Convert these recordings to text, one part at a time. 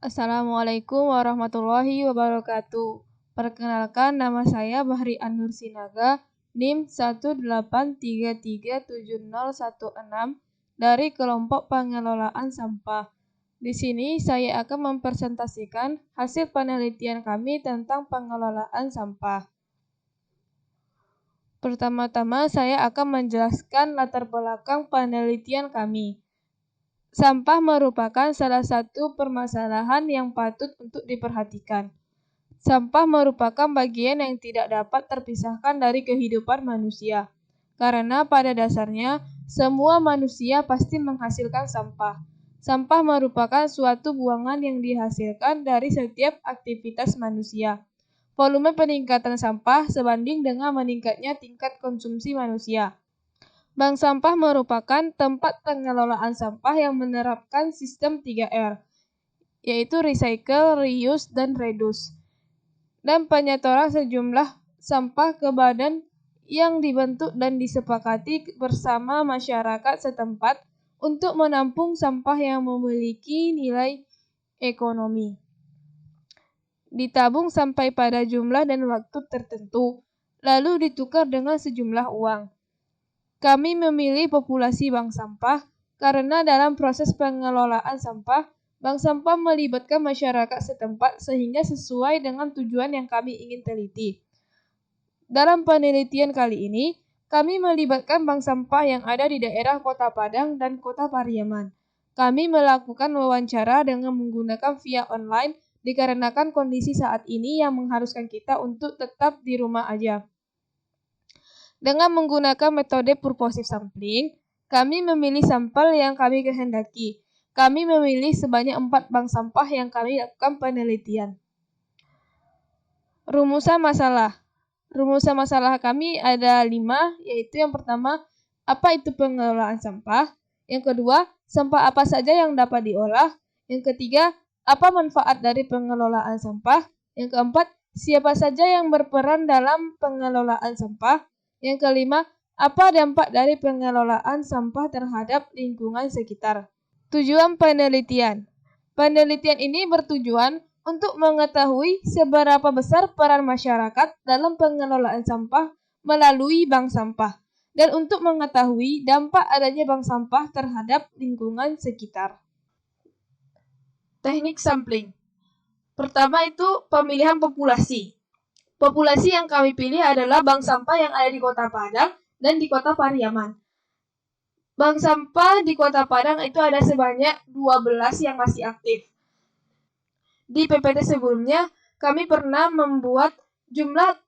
Assalamualaikum warahmatullahi wabarakatuh. Perkenalkan, nama saya Bahri An-Nur Sinaga, NIM 183370106 dari kelompok pengelolaan sampah. Di sini saya akan mempresentasikan hasil penelitian kami tentang pengelolaan sampah. Pertama-tama saya akan menjelaskan latar belakang penelitian kami. Sampah merupakan salah satu permasalahan yang patut untuk diperhatikan. Sampah merupakan bagian yang tidak dapat terpisahkan dari kehidupan manusia. Karena pada dasarnya, semua manusia pasti menghasilkan sampah. Sampah merupakan suatu buangan yang dihasilkan dari setiap aktivitas manusia. Volume peningkatan sampah sebanding dengan meningkatnya tingkat konsumsi manusia. Bank sampah merupakan tempat pengelolaan sampah yang menerapkan sistem 3R, yaitu recycle, reuse, dan reduce, dan penyetoran sejumlah sampah ke badan yang dibentuk dan disepakati bersama masyarakat setempat untuk menampung sampah yang memiliki nilai ekonomi. Ditabung sampai pada jumlah dan waktu tertentu, lalu ditukar dengan sejumlah uang. Kami memilih populasi bank sampah karena dalam proses pengelolaan sampah, bank sampah melibatkan masyarakat setempat sehingga sesuai dengan tujuan yang kami ingin teliti. Dalam penelitian kali ini, kami melibatkan bank sampah yang ada di daerah Kota Padang dan Kota Pariaman. Kami melakukan wawancara dengan menggunakan via online dikarenakan kondisi saat ini yang mengharuskan kita untuk tetap di rumah aja. Dengan menggunakan metode purposive sampling, kami memilih sampel yang kami kehendaki. Kami memilih sebanyak 4 bank sampah yang kami lakukan penelitian. Rumusan masalah. Rumusan masalah kami ada 5, yaitu yang pertama, apa itu pengelolaan sampah? Yang kedua, sampah apa saja yang dapat diolah? Yang ketiga, apa manfaat dari pengelolaan sampah? Yang keempat, siapa saja yang berperan dalam pengelolaan sampah? Yang kelima, apa dampak dari pengelolaan sampah terhadap lingkungan sekitar? Tujuan penelitian. Penelitian ini bertujuan untuk mengetahui seberapa besar peran masyarakat dalam pengelolaan sampah melalui bank sampah, dan untuk mengetahui dampak adanya bank sampah terhadap lingkungan sekitar. Teknik sampling. Pertama itu pemilihan populasi. Populasi yang kami pilih adalah bank sampah yang ada di Kota Padang dan di Kota Pariaman. Bank sampah di Kota Padang itu ada sebanyak 12 yang masih aktif. Di PPT sebelumnya, kami pernah membuat jumlah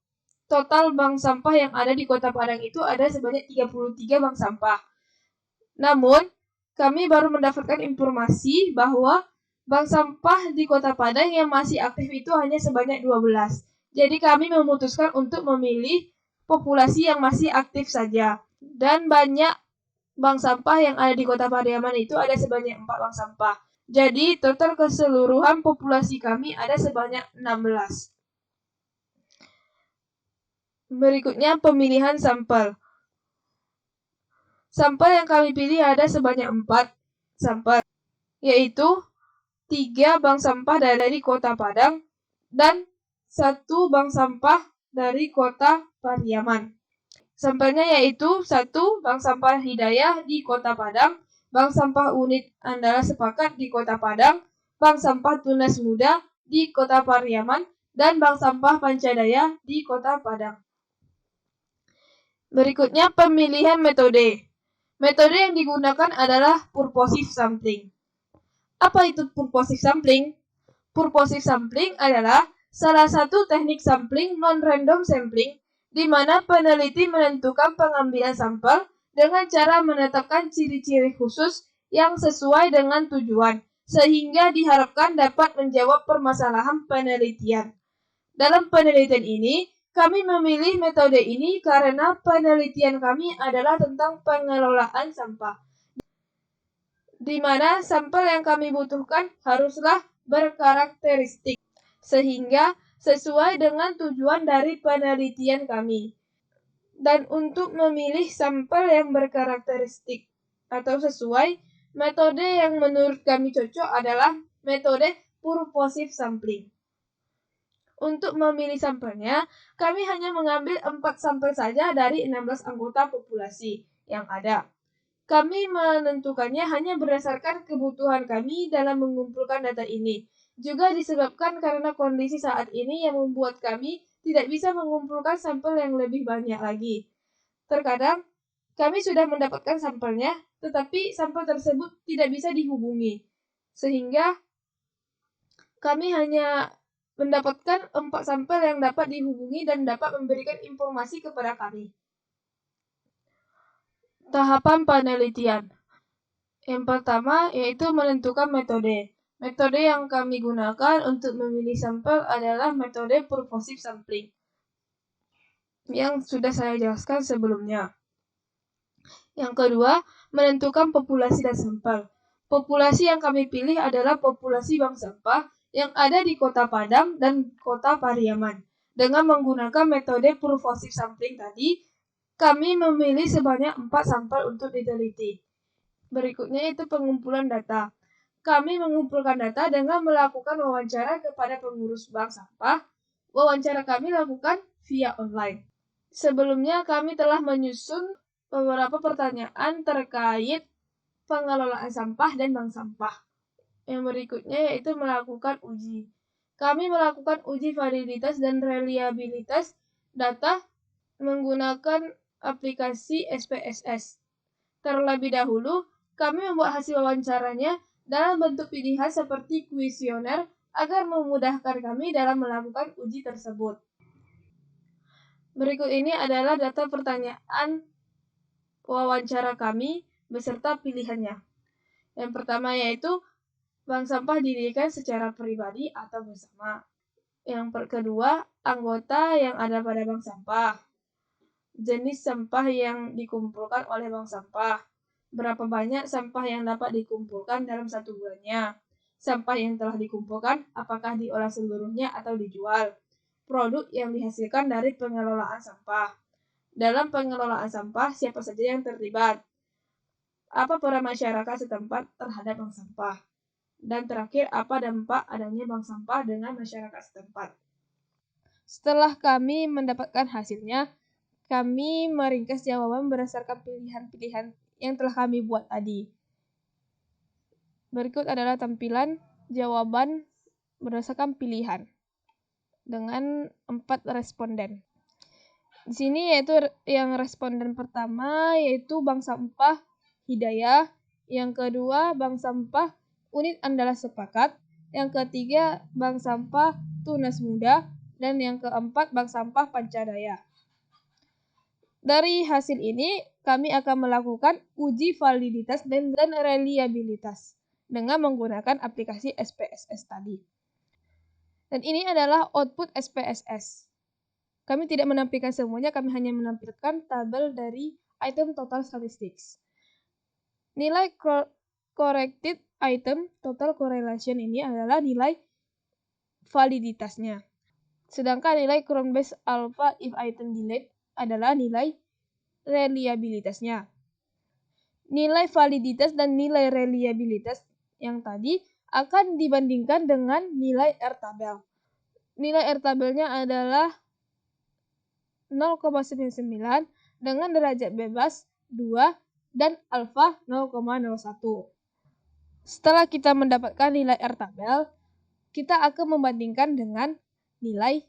total bank sampah yang ada di Kota Padang itu ada sebanyak 33 bank sampah. Namun, kami baru mendapatkan informasi bahwa bank sampah di Kota Padang yang masih aktif itu hanya sebanyak 12. Jadi kami memutuskan untuk memilih populasi yang masih aktif saja. Dan banyak bank sampah yang ada di Kota Pariaman itu ada sebanyak 4 bank sampah. Jadi total keseluruhan populasi kami ada sebanyak 16. Berikutnya pemilihan sampel. Sampel yang kami pilih ada sebanyak 4 sampel, yaitu 3 bank sampah dari Kota Padang dan 1 bank sampah dari Kota Pariaman. Sampelnya yaitu 1 bank sampah Hidayah di Kota Padang, bank sampah unit Andala Sepakat di Kota Padang, bank sampah Tunas Muda di Kota Pariaman, dan bank sampah Pancadaya di Kota Padang. Berikutnya pemilihan metode. Metode yang digunakan adalah purposive sampling. Apa itu purposive sampling? Purposive sampling adalah salah satu teknik sampling non-random sampling di mana peneliti menentukan pengambilan sampel dengan cara menetapkan ciri-ciri khusus yang sesuai dengan tujuan, sehingga diharapkan dapat menjawab permasalahan penelitian. Dalam penelitian ini, kami memilih metode ini karena penelitian kami adalah tentang pengelolaan sampah, di mana sampel yang kami butuhkan haruslah berkarakteristik, sehingga sesuai dengan tujuan dari penelitian kami. Dan untuk memilih sampel yang berkarakteristik atau sesuai, metode yang menurut kami cocok adalah metode purposive sampling. Untuk memilih sampelnya, kami hanya mengambil 4 sampel saja dari 16 anggota populasi yang ada. Kami menentukannya hanya berdasarkan kebutuhan kami dalam mengumpulkan data ini. Juga disebabkan karena kondisi saat ini yang membuat kami tidak bisa mengumpulkan sampel yang lebih banyak lagi. Terkadang, kami sudah mendapatkan sampelnya, tetapi sampel tersebut tidak bisa dihubungi. Sehingga kami hanya mendapatkan 4 sampel yang dapat dihubungi dan dapat memberikan informasi kepada kami. Tahapan penelitian. Yang pertama yaitu menentukan metode. Metode yang kami gunakan untuk memilih sampel adalah metode purposive sampling yang sudah saya jelaskan sebelumnya. Yang kedua, menentukan populasi dan sampel. Populasi yang kami pilih adalah populasi bank sampah yang ada di Kota Padang dan Kota Pariaman. Dengan menggunakan metode purposive sampling tadi, kami memilih sebanyak 4 sampel untuk diteliti. Berikutnya itu pengumpulan data. Kami mengumpulkan data dengan melakukan wawancara kepada pengurus bank sampah. Wawancara kami lakukan via online. Sebelumnya kami telah menyusun beberapa pertanyaan terkait pengelolaan sampah dan bank sampah. Yang berikutnya yaitu melakukan uji. Kami melakukan uji validitas dan reliabilitas data menggunakan aplikasi SPSS. Terlebih dahulu, kami membuat hasil wawancaranya dalam bentuk pilihan seperti kuesioner agar memudahkan kami dalam melakukan uji tersebut. Berikut ini adalah data pertanyaan wawancara kami beserta pilihannya. Yang pertama yaitu bank sampah didirikan secara pribadi atau bersama. Yang kedua, anggota yang ada pada bank sampah. Jenis sampah yang dikumpulkan oleh bank sampah. Berapa banyak sampah yang dapat dikumpulkan dalam 1 bulannya. Sampah yang telah dikumpulkan, apakah diolah seluruhnya atau dijual. Produk yang dihasilkan dari pengelolaan sampah. Dalam pengelolaan sampah, siapa saja yang terlibat? Apa peran masyarakat setempat terhadap bank sampah? Dan terakhir, apa dampak adanya bank sampah dengan masyarakat setempat? Setelah kami mendapatkan hasilnya, kami meringkas jawaban berdasarkan pilihan-pilihan yang telah kami buat tadi. Berikut adalah tampilan jawaban berdasarkan pilihan dengan 4 responden. Di sini yaitu yang responden pertama yaitu bank sampah Hidayah, yang kedua bank sampah Unit Andalas Sepakat, yang ketiga bank sampah Tunas Muda, dan yang keempat bank sampah Pancadaya. Dari hasil ini, kami akan melakukan uji validitas dan reliabilitas dengan menggunakan aplikasi SPSS tadi. Dan ini adalah output SPSS. Kami tidak menampilkan semuanya, kami hanya menampilkan tabel dari item total statistics. Nilai corrected item total correlation ini adalah nilai validitasnya. Sedangkan nilai Cron base alpha if item delete adalah nilai reliabilitasnya. Nilai validitas dan nilai reliabilitas yang tadi akan dibandingkan dengan nilai R-tabel. Nilai R-tabelnya adalah 0,99 dengan derajat bebas 2 dan alfa 0,01. Setelah kita mendapatkan nilai R-tabel, kita akan membandingkan dengan nilai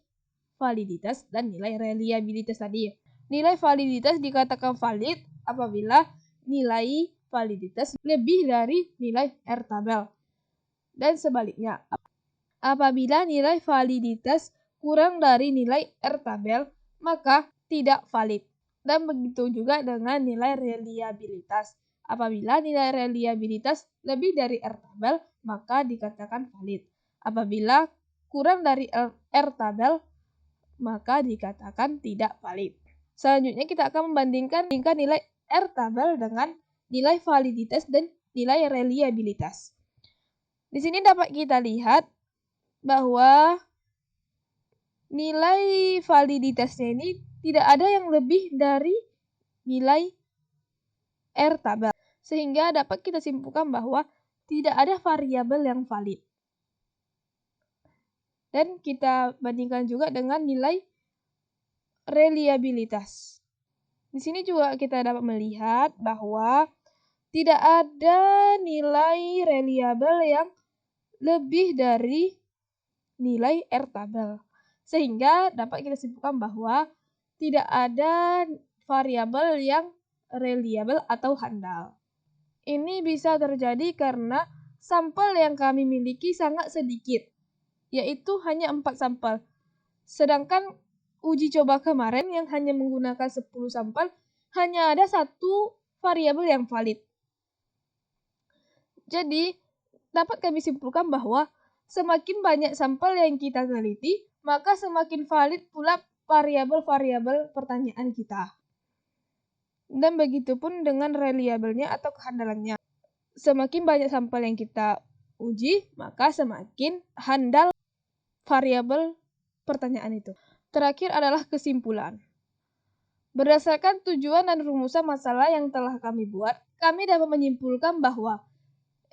validitas dan nilai reliabilitas tadi. Nilai validitas dikatakan valid apabila nilai validitas lebih dari nilai R-tabel. Dan sebaliknya, apabila nilai validitas kurang dari nilai R-tabel, maka tidak valid. Dan begitu juga dengan nilai reliabilitas. Apabila nilai reliabilitas lebih dari R-tabel, maka dikatakan valid. Apabila kurang dari R-tabel, maka dikatakan tidak valid. Selanjutnya kita akan membandingkan nilai R-tabel dengan nilai validitas dan nilai reliabilitas. Di sini dapat kita lihat bahwa nilai validitasnya ini tidak ada yang lebih dari nilai R-tabel. Sehingga dapat kita simpulkan bahwa tidak ada variabel yang valid. Dan kita bandingkan juga dengan nilai reliabilitas. Di sini juga kita dapat melihat bahwa tidak ada nilai reliable yang lebih dari nilai R-tabel. Sehingga dapat kita simpulkan bahwa tidak ada variabel yang reliable atau handal. Ini bisa terjadi karena sampel yang kami miliki sangat sedikit, yaitu hanya 4 sampel. Sedangkan uji coba kemarin yang hanya menggunakan 10 sampel, hanya ada 1 variabel yang valid. Jadi, dapat kami simpulkan bahwa semakin banyak sampel yang kita teliti, maka semakin valid pula variabel-variabel pertanyaan kita. Dan begitupun dengan reliabelnya atau kehandalannya. Semakin banyak sampel yang kita uji, maka semakin handal variabel pertanyaan itu. Terakhir adalah kesimpulan. Berdasarkan tujuan dan rumusan masalah yang telah kami buat, kami dapat menyimpulkan bahwa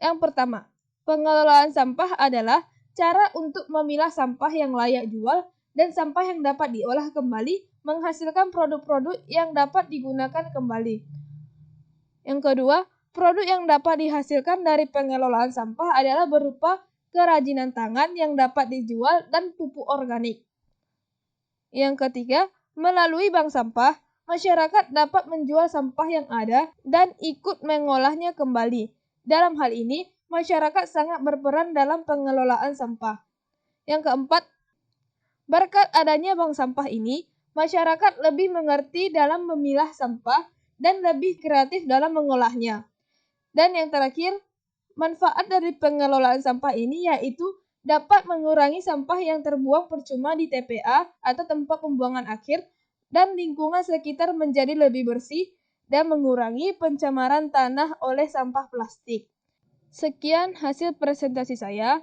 yang pertama, pengelolaan sampah adalah cara untuk memilah sampah yang layak jual dan sampah yang dapat diolah kembali menghasilkan produk-produk yang dapat digunakan kembali. Yang kedua, produk yang dapat dihasilkan dari pengelolaan sampah adalah berupa kerajinan tangan yang dapat dijual dan pupuk organik. Yang ketiga, melalui bank sampah, masyarakat dapat menjual sampah yang ada dan ikut mengolahnya kembali. Dalam hal ini, masyarakat sangat berperan dalam pengelolaan sampah. Yang keempat, berkat adanya bank sampah ini, masyarakat lebih mengerti dalam memilah sampah dan lebih kreatif dalam mengolahnya. Dan yang terakhir, manfaat dari pengelolaan sampah ini yaitu dapat mengurangi sampah yang terbuang percuma di TPA atau tempat pembuangan akhir dan lingkungan sekitar menjadi lebih bersih dan mengurangi pencemaran tanah oleh sampah plastik. Sekian hasil presentasi saya.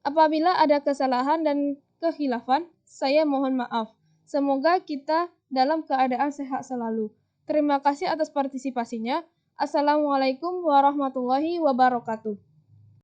Apabila ada kesalahan dan kekhilafan, saya mohon maaf. Semoga kita dalam keadaan sehat selalu. Terima kasih atas partisipasinya. Assalamualaikum warahmatullahi wabarakatuh.